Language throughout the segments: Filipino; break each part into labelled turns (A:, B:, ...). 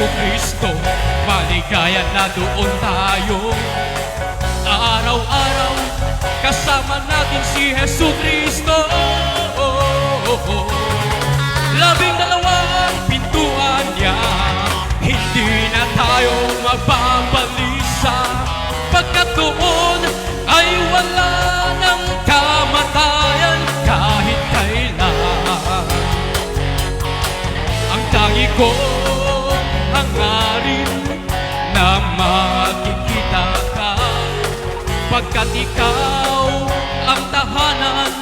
A: Jesucristo, maligaya na doon tayo. Araw-araw kasama natin si Jesucristo. Labing-dalawang pintuan niya, hindi na tayo magbabalisa, pagkat doon ay wala ng kamatayan kahit kailan. Ang tangi ko hangarin na makikita ka, pagkat ikaw ang tahanan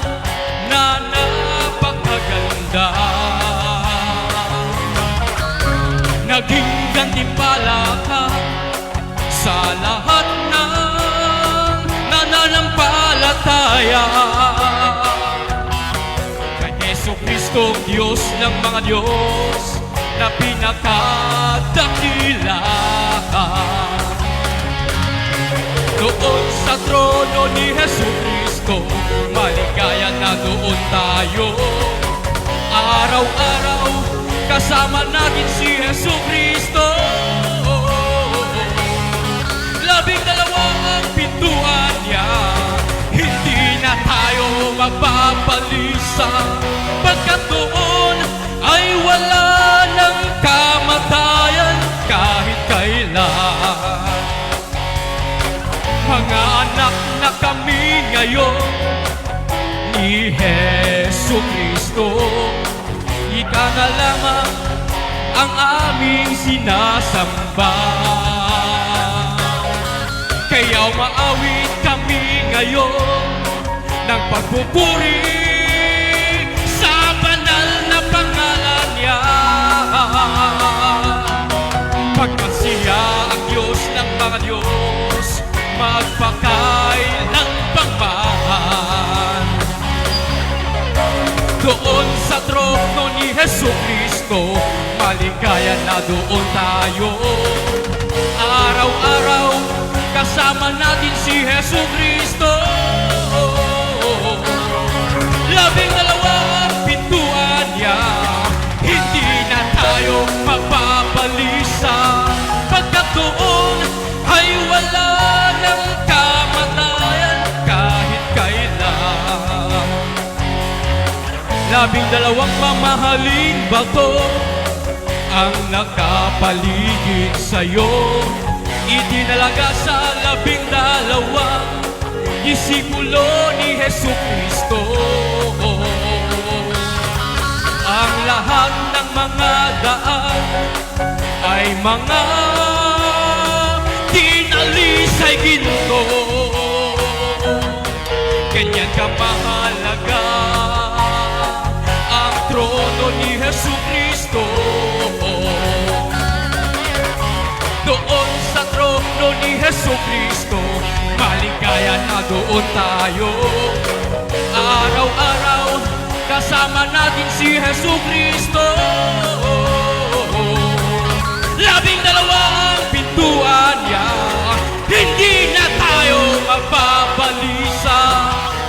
A: na napakaganda. Naging gantimpala ka sa lahat ng nananampalataya. Kay Jesucristo, Diyos ng mga Diyos, na pinakadakila. Doon sa trono ni Jesucristo, maligaya na doon tayo. Araw-araw kasama natin si Jesucristo. Labing-dalawang ang pintuan niya, hindi na tayo magbabalisa, pagkat doon ay wala ng kamatayan kahit kailan. Mga anak na kami ngayon ni Jesucristo, ika na lamang ang aming sinasamba. Kaya maawit kami ngayon ng pagpupuri sa banal na pangalan niya, pagkat siya ang Diyos ng mga Diyos, magpakailang pangmahan. Doon sa trono ni Jesucristo, maligaya na doon tayo. Araw-araw kasama natin si Jesucristo. Labing-dalawang pintuan niya, hindi na tayo magbabalisa, pagkat doon ay wala ng kamatayan kahit kailan. Labing-dalawang mamahaling bato ang nakapaligid sa'yo, itinalaga sa labing-dalawang disipulo ni Jesucristo. Ang lahat ng mga daan ay mga dinalisay ginto. Ganyan kamahalaga ang trono ni Jesucristo. Doon sa trono ni Jesucristo, maligaya na doon tayo. Araw-araw kasama natin si Jesucristo. Labing-dalawang pintuan niya, hindi na tayo magbabalisa,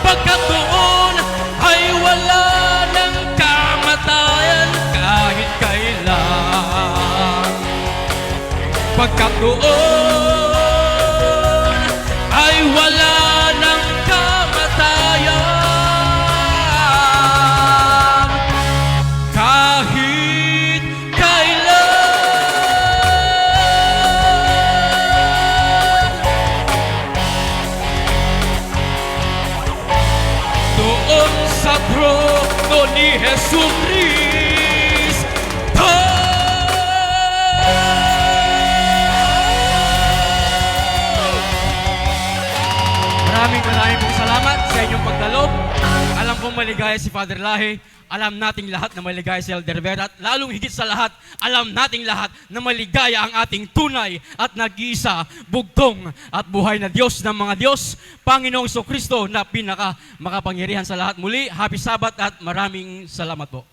A: pagkat doon ay wala ng kamatayan kahit kailan. Pagkat doon ay wala ng kamatayan kahit kailan. Doon sa trono ni Jesucristo, maraming pong salamat sa inyong pagdalo. Alam kong maligaya si Father Lahi. Alam nating lahat na maligaya si Elder Vera. At lalong higit sa lahat, alam nating lahat na maligaya ang ating tunay at nag-iisa, bugtong at buhay na Diyos ng mga Diyos, Panginoong Jesucristo, na pinaka makapangyarihan sa lahat. Muli, happy Sabbath at maraming salamat po.